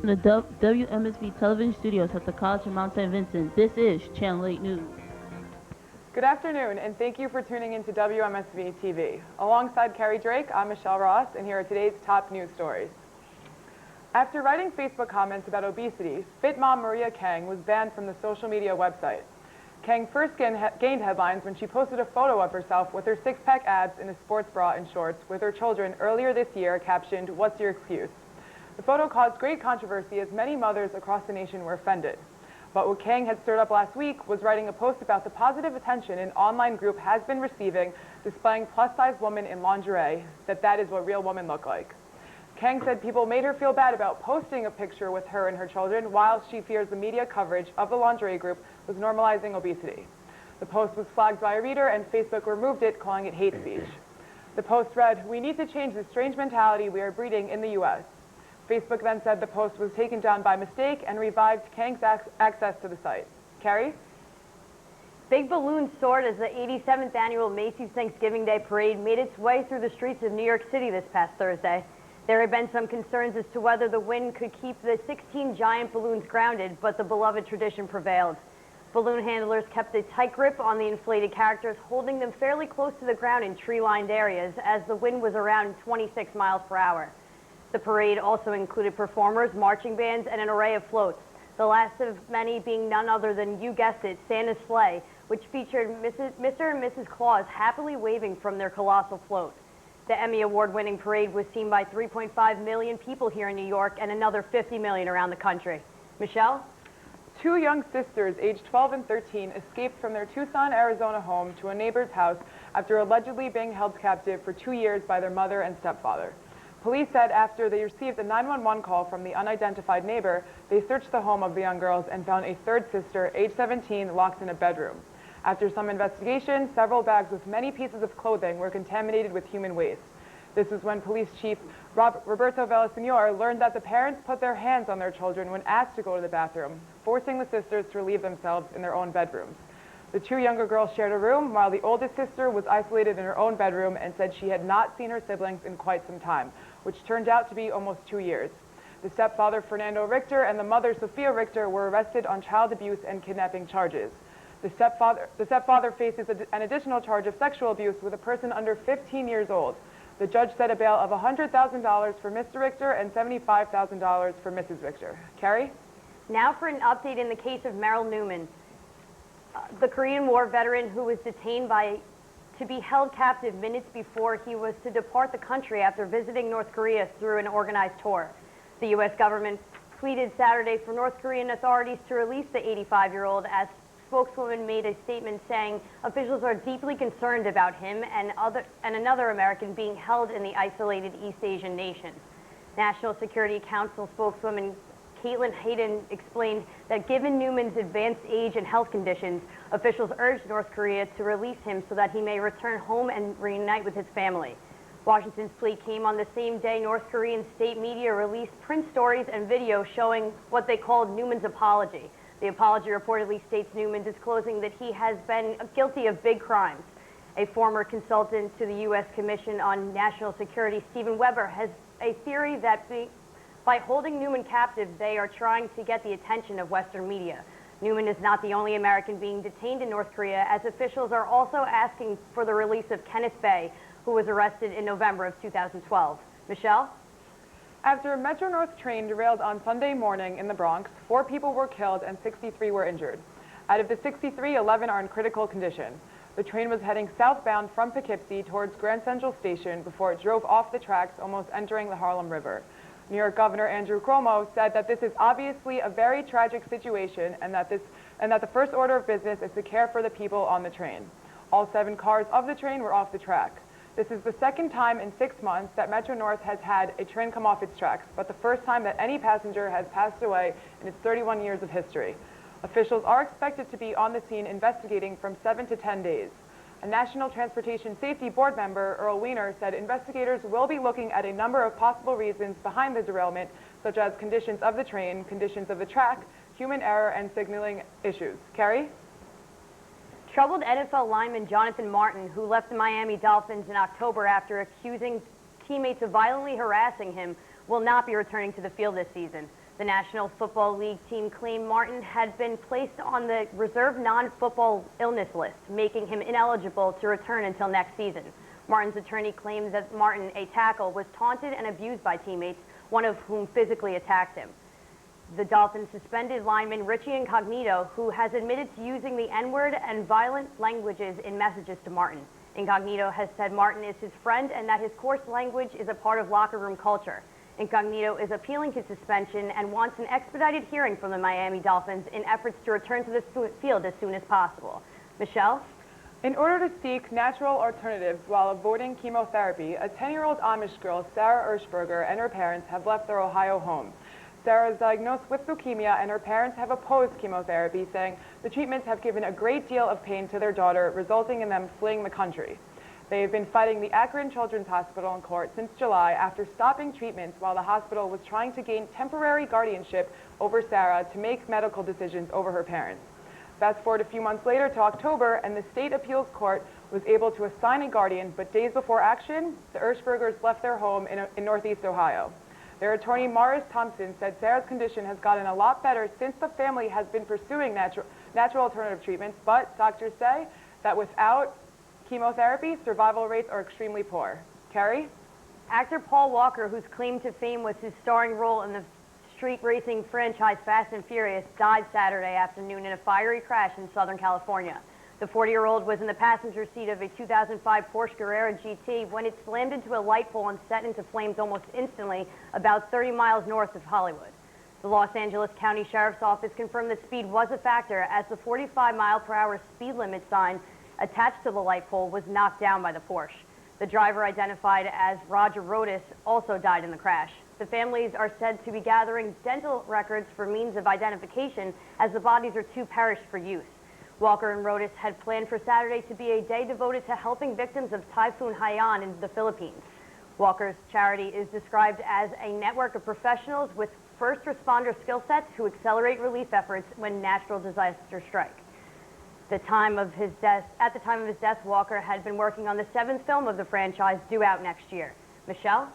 from the WMSV television studios at the College of Mount St. Vincent. This is Channel 8 News. Good afternoon, and thank you for tuning into WMSV TV. Alongside Kerry Drake, I'm Michelle Ross, and here are today's top news stories. After writing Facebook comments about obesity, fit mom Maria Kang was banned from the social media website. Kang first gained headlines when she posted a photo of herself with her six-pack abs in a sports bra and shorts with her children earlier this year, captioned, "What's your excuse?" The photo caused great controversy as many mothers across the nation were offended. But what Kang had stirred up last week was writing a post about the positive attention an online group has been receiving displaying plus-size women in lingerie, that is what real women look like. Kang said people made her feel bad about posting a picture with her and her children, while she fears the media coverage of the lingerie group was normalizing obesity. The post was flagged by a reader, and Facebook removed it, calling it hate speech. The post read, "We need to change the strange mentality we are breeding in the U.S." Facebook then said the post was taken down by mistake and revived Kang's access to the site. Kerry? Big balloons soared as the 87th annual Macy's Thanksgiving Day Parade made its way through the streets of New York City this past Thursday. There had been some concerns as to whether the wind could keep the 16 giant balloons grounded, but the beloved tradition prevailed. Balloon handlers kept a tight grip on the inflated characters, holding them fairly close to the ground in tree-lined areas as the wind was around 26 miles per hour. The parade also included performers, marching bands, and an array of floats, the last of many being none other than, you guessed it, Santa's sleigh, which featured Mr. and Mrs. Claus happily waving from their colossal float. The Emmy Award-winning parade was seen by 3.5 million people here in New York and another 50 million around the country. Michelle? Two young sisters, aged 12 and 13, escaped from their Tucson, Arizona home to a neighbor's house after allegedly being held captive for 2 years by their mother and stepfather. Police said after they received a 911 call from the unidentified neighbor, they searched the home of the young girls and found a third sister, age 17, locked in a bedroom. After some investigation, several bags with many pieces of clothing were contaminated with human waste. This is when Police Chief Roberto Villaseñor learned that the parents put their hands on their children when asked to go to the bathroom, forcing the sisters to relieve themselves in their own bedrooms. The two younger girls shared a room, while the oldest sister was isolated in her own bedroom and said she had not seen her siblings in quite some time, which turned out to be almost 2 years. The stepfather, Fernando Richter, and the mother, Sofia Richter, were arrested on child abuse and kidnapping charges. The stepfather faces an additional charge of sexual abuse with a person under 15 years old. The judge set a bail of $100,000 for Mr. Richter and $75,000 for Mrs. Richter. Kerry? Now for an update in the case of Merrill Newman, the Korean War veteran who was detained to be held captive minutes before he was to depart the country after visiting North Korea through an organized tour. The U.S. government pleaded Saturday for North Korean authorities to release the 85-year-old, as spokeswoman made a statement saying officials are deeply concerned about him and another American being held in the isolated East Asian nation. National Security Council spokeswoman Caitlin Hayden explained that given Newman's advanced age and health conditions, officials urged North Korea to release him so that he may return home and reunite with his family. Washington's plea came on the same day North Korean state media released print stories and videos showing what they called Newman's apology. The apology reportedly states Newman disclosing that he has been guilty of big crimes. A former consultant to the U.S. Commission on National Security, Stephen Weber, has a theory that by holding Newman captive, they are trying to get the attention of Western media. Newman is not the only American being detained in North Korea, as officials are also asking for the release of Kenneth Bay, who was arrested in November of 2012. Michelle? After a Metro-North train derailed on Sunday morning in the Bronx, 4 people were killed and 63 were injured. Out of the 63, 11 are in critical condition. The train was heading southbound from Poughkeepsie towards Grand Central Station before it drove off the tracks, almost entering the Harlem River. New York Governor Andrew Cuomo said that this is obviously a very tragic situation and that the first order of business is to care for the people on the train. All 7 cars of the train were off the track. This is the second time in 6 months that Metro-North has had a train come off its tracks, but the first time that any passenger has passed away in its 31 years of history. Officials are expected to be on the scene investigating from 7 to 10 days. A National Transportation Safety Board member, Earl Weiner, said investigators will be looking at a number of possible reasons behind the derailment, such as conditions of the train, conditions of the track, human error, and signaling issues. Kerry? Troubled NFL lineman Jonathan Martin, who left the Miami Dolphins in October after accusing teammates of violently harassing him, will not be returning to the field this season. The National Football League team claimed Martin had been placed on the reserve non-football illness list, making him ineligible to return until next season. Martin's attorney claimed that Martin, a tackle, was taunted and abused by teammates, one of whom physically attacked him. The Dolphins suspended lineman Richie Incognito, who has admitted to using the N-word and violent languages in messages to Martin. Incognito has said Martin is his friend and that his coarse language is a part of locker room culture. Incognito is appealing his suspension and wants an expedited hearing from the Miami Dolphins in efforts to return to the field as soon as possible. Michelle? In order to seek natural alternatives while avoiding chemotherapy, a 10-year-old Amish girl, Sarah Ershberger, and her parents have left their Ohio home. Sarah is diagnosed with leukemia, and her parents have opposed chemotherapy, saying the treatments have given a great deal of pain to their daughter, resulting in them fleeing the country. They have been fighting the Akron Children's Hospital in court since July after stopping treatments while the hospital was trying to gain temporary guardianship over Sarah to make medical decisions over her parents. Fast forward a few months later to October, and the state appeals court was able to assign a guardian, but days before action, the Ershbergers left their home in Northeast Ohio. Their attorney, Morris Thompson, said Sarah's condition has gotten a lot better since the family has been pursuing natural alternative treatments, but doctors say that without chemotherapy, survival rates are extremely poor. Kerry? Actor Paul Walker, whose claim to fame was his starring role in the street racing franchise Fast and Furious, died Saturday afternoon in a fiery crash in Southern California. The 40-year-old was in the passenger seat of a 2005 Porsche Carrera GT when it slammed into a light pole and set into flames almost instantly about 30 miles north of Hollywood. The Los Angeles County Sheriff's Office confirmed that speed was a factor as the 45-mile-per-hour speed limit sign attached to the light pole was knocked down by the Porsche. The driver, identified as Roger Rodas, also died in the crash. The families are said to be gathering dental records for means of identification as the bodies are too perished for use. Walker and Rodas had planned for Saturday to be a day devoted to helping victims of Typhoon Haiyan in the Philippines. Walker's charity is described as a network of professionals with first responder skill sets who accelerate relief efforts when natural disasters strike. At the time of his death, Walker had been working on the 7th film of the franchise, due out next year. Michelle?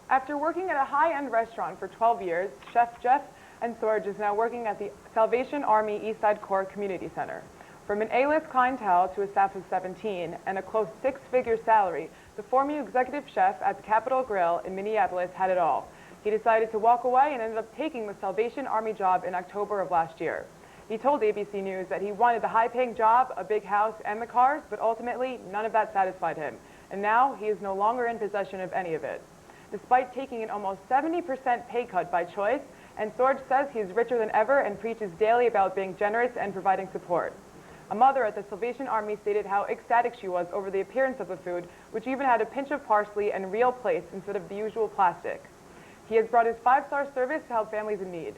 After working at a high-end restaurant for 12 years, Chef Jeff and Sorge is now working at the Salvation Army Eastside Corps Community Center. From an A-list clientele to a staff of 17 and a close 6-figure salary, the former executive chef at the Capitol Grill in Minneapolis had it all. He decided to walk away and ended up taking the Salvation Army job in October of last year. He told ABC News that he wanted the high-paying job, a big house, and the cars, but ultimately none of that satisfied him. And now he is no longer in possession of any of it. Despite taking an almost 70% pay cut by choice, and Sorge says he is richer than ever and preaches daily about being generous and providing support. A mother at the Salvation Army stated how ecstatic she was over the appearance of the food, which even had a pinch of parsley and real plates instead of the usual plastic. He has brought his 5-star service to help families in need.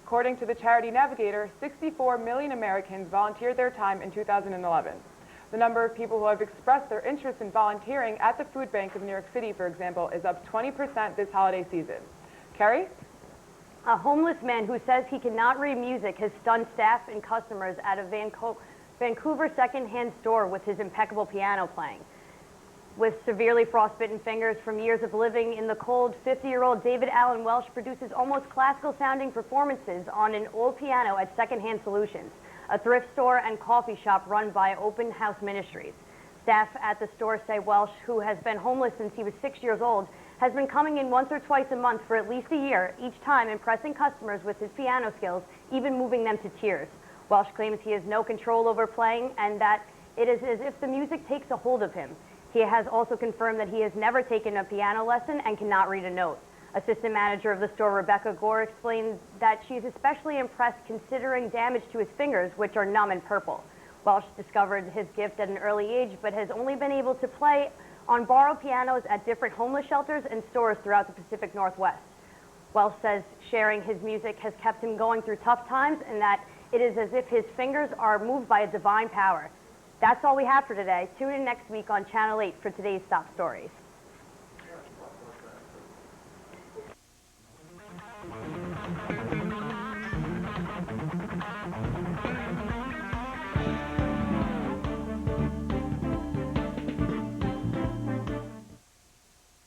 According to the charity Navigator, 64 million Americans volunteered their time in 2011. The number of people who have expressed their interest in volunteering at the Food Bank of New York City, for example, is up 20% this holiday season. Kerry? A homeless man who says he cannot read music has stunned staff and customers at a Vancouver second-hand store with his impeccable piano playing. With severely frostbitten fingers from years of living in the cold, 50-year-old David Allen Welsh produces almost classical-sounding performances on an old piano at Secondhand Solutions, a thrift store and coffee shop run by Open House Ministries. Staff at the store say Welsh, who has been homeless since he was 6 years old, has been coming in once or twice a month for at least a year, each time impressing customers with his piano skills, even moving them to tears. Welsh claims he has no control over playing and that it is as if the music takes a hold of him. He has also confirmed that he has never taken a piano lesson and cannot read a note. Assistant manager of the store, Rebecca Gore, explained that she is especially impressed considering damage to his fingers, which are numb and purple. Welsh discovered his gift at an early age, but has only been able to play on borrowed pianos at different homeless shelters and stores throughout the Pacific Northwest. Welsh says sharing his music has kept him going through tough times and that it is as if his fingers are moved by a divine power. That's all we have for today. Tune in next week on Channel 8 for today's top stories.